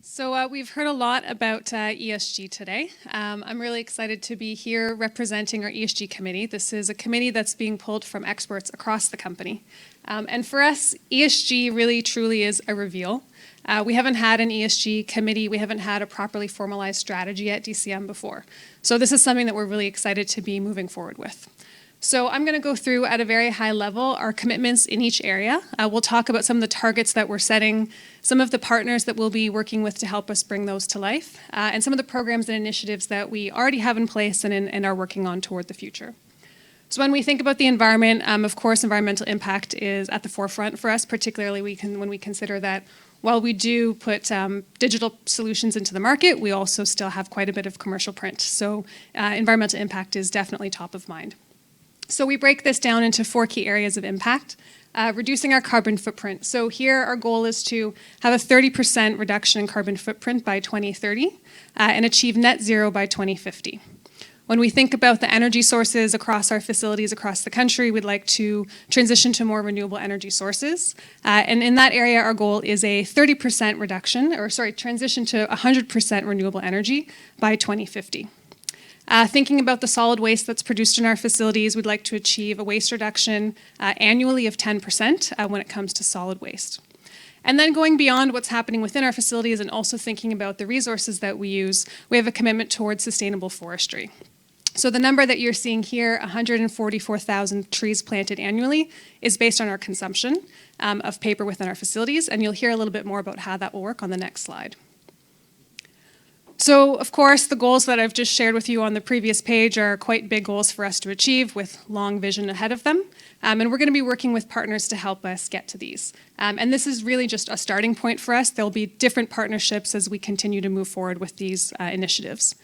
So we've heard a lot about ESG today. I'm really excited to be here representing our ESG committee. This is a committee that's being pulled from experts across the company. And for us, ESG really truly is a reveal. We haven't had an ESG committee. We haven't had a properly formalized strategy at DCM before. So this is something that we're really excited to be moving forward with. So I'm going to go through at a very high level our commitments in each area. We'll talk about some of the targets that we're setting, some of the partners that we'll be working with to help us bring those to life, and some of the programs and initiatives that we already have in place and are working on toward the future. So when we think about the environment, of course, environmental impact is at the forefront for us, particularly when we consider that while we do put digital solutions into the market, we also still have quite a bit of commercial print. So environmental impact is definitely top of mind. So we break this down into 4 key areas of impact. Reducing our carbon footprint. So here our goal is to have a 30% reduction in carbon footprint by 2030 and achieve net zero by 2050. When we think about the energy sources across our facilities across the country, we'd like to transition to more renewable energy sources. And in that area, our goal is a 30% transition to 100% renewable energy by 2050. Thinking about the solid waste that's produced in our facilities, we'd like to achieve a waste reduction annually of 10% when it comes to solid waste. And then going beyond what's happening within our facilities and also thinking about the resources that we use, we have a commitment towards sustainable forestry. So the number that you're seeing here, 144,000 trees planted annually, is based on our consumption of paper within our facilities, and you'll hear a little bit more about how that will work on the next slide. So, of course, the goals that I've just shared with you on the previous page are quite big goals for us to achieve with long vision ahead of them. And we're going to be working with partners to help us get to these. And this is really just a starting point for us. There'll be different partnerships as we continue to move forward with these initiatives.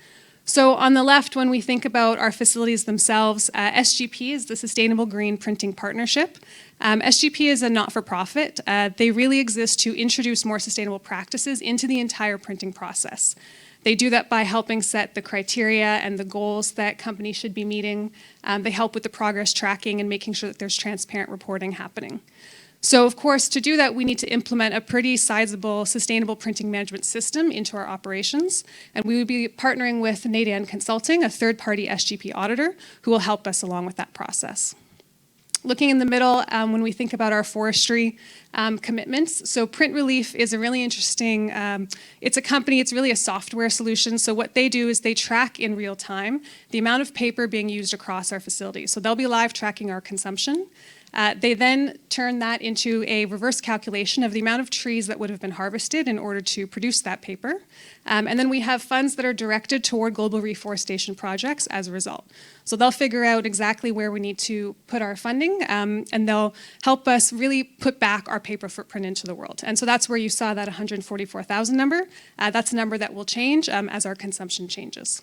So on the left, when we think about our facilities themselves, SGP is the Sustainable Green Printing Partnership. SGP is a not-for-profit. They really exist to introduce more sustainable practices into the entire printing process. They do that by helping set the criteria and the goals that companies should be meeting. They help with the progress tracking and making sure that there's transparent reporting happening. So, of course, to do that, we need to implement a pretty sizable sustainable printing management system into our operations. And we would be partnering with Nadan Consulting, a third-party SGP auditor, who will help us along with that process. Looking in the middle, when we think about our forestry commitments, so Print Relief is a really interesting, it's a company, it's really a software solution. So what they do is they track in real time the amount of paper being used across our facilities. So they'll be live tracking our consumption. They then turn that into a reverse calculation of the amount of trees that would have been harvested in order to produce that paper. And then we have funds that are directed toward global reforestation projects as a result. So they'll figure out exactly where we need to put our funding, and they'll help us really put back our paper footprint into the world. And so that's where you saw that 144,000 number. That's a number that will change as our consumption changes.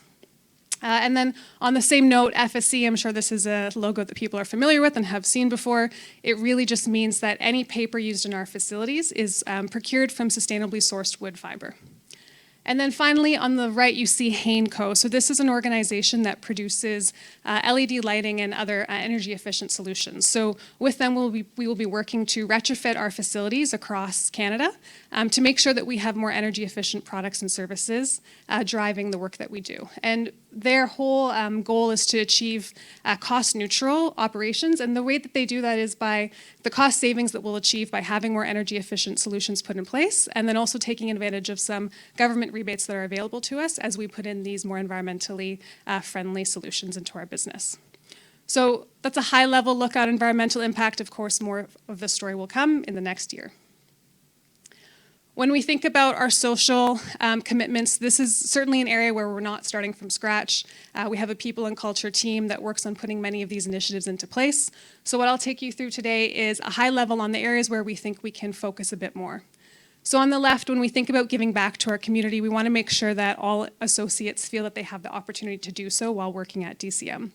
And then on the same note, FSC, I'm sure this is a logo that people are familiar with and have seen before. It really just means that any paper used in our facilities is procured from sustainably sourced wood fiber. And then finally, on the right, you see Hain Co. So this is an organization that produces LED lighting and other energy-efficient solutions. So with them, we will be working to retrofit our facilities across Canada to make sure that we have more energy-efficient products and services driving the work that we do. And their whole goal is to achieve cost-neutral operations, and the way that they do that is by the cost savings that we'll achieve by having more energy-efficient solutions put in place, and then also taking advantage of some government rebates that are available to us as we put in these more environmentally friendly solutions into our business. So that's a high-level look at environmental impact. Of course, more of the story will come in the next year. When we think about our social commitments, this is certainly an area where we're not starting from scratch. We have a people and culture team that works on putting many of these initiatives into place. So what I'll take you through today is a high level on the areas where we think we can focus a bit more. So on the left, when we think about giving back to our community, we want to make sure that all associates feel that they have the opportunity to do so while working at DCM.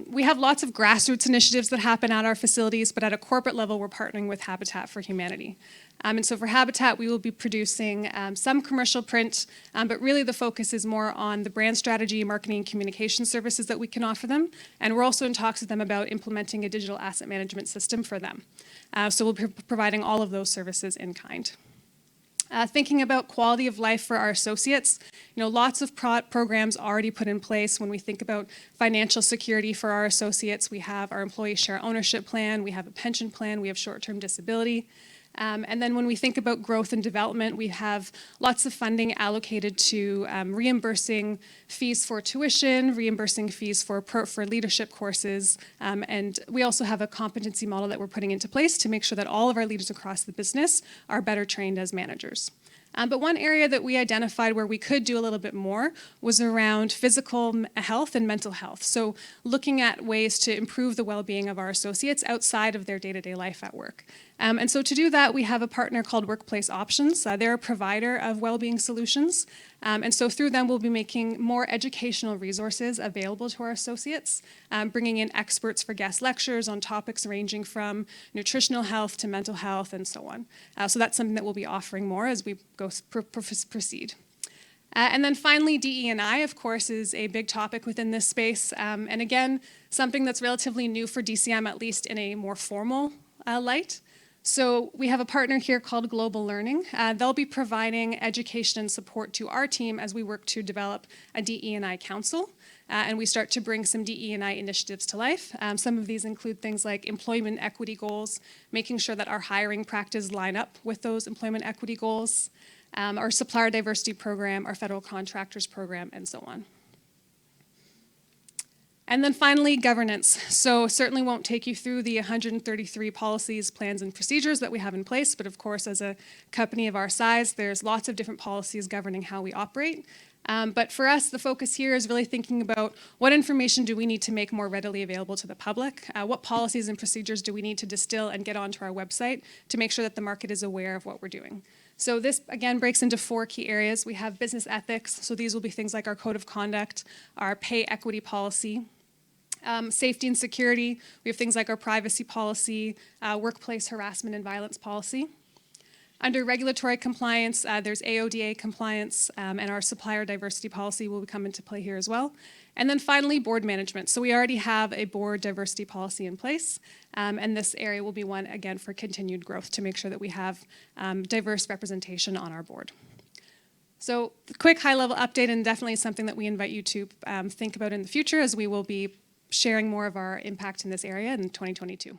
We have lots of grassroots initiatives that happen at our facilities, but at a corporate level, we're partnering with Habitat for Humanity. And so for Habitat, we will be producing some commercial print, but really the focus is more on the brand strategy, marketing, and communication services that we can offer them. And we're also in talks with them about implementing a digital asset management system for them. So we'll be providing all of those services in kind. Thinking about quality of life for our associates, lots of programs already put in place. When we think about financial security for our associates, we have our employee share ownership plan, we have a pension plan, we have short-term disability. And then when we think about growth and development, we have lots of funding allocated to reimbursing fees for tuition, reimbursing fees for leadership courses, and we also have a competency model that we're putting into place to make sure that all of our leaders across the business are better trained as managers. But one area that we identified where we could do a little bit more was around physical health and mental health. So looking at ways to improve the well-being of our associates outside of their day-to-day life at work. And so to do that, we have a partner called Workplace Options. They're a provider of well-being solutions. And so through them, we'll be making more educational resources available to our associates, bringing in experts for guest lectures on topics ranging from nutritional health to mental health and so on. So that's something that we'll be offering more as we proceed. And then finally, DE&I, of course, is a big topic within this space. And again, something that's relatively new for DCM, at least in a more formal light. So we have a partner here called Global Learning. They'll be providing education and support to our team as we work to develop a DE&I council. And we start to bring some DE&I initiatives to life. Some of these include things like employment equity goals, making sure that our hiring practices line up with those employment equity goals, our supplier diversity program, our federal contractors program, and so on. And then finally, governance. So certainly won't take you through the 133 policies, plans, and procedures that we have in place, but of course, as a company of our size, there's lots of different policies governing how we operate. But for us, the focus here is really thinking about what information do we need to make more readily available to the public? What policies and procedures do we need to distill and get onto our website to make sure that the market is aware of what we're doing? So this, again, breaks into 4 key areas. We have business ethics, so these will be things like our code of conduct, our pay equity policy, safety and security. We have things like our privacy policy, workplace harassment and violence policy. Under regulatory compliance, there's AODA compliance, and our supplier diversity policy will come into play here as well. And then finally, board management. So we already have a board diversity policy in place, and this area will be one, again, for continued growth to make sure that we have diverse representation on our board. So quick high-level update, and definitely something that we invite you to think about in the future as we will be sharing more of our impact in this area in 2022.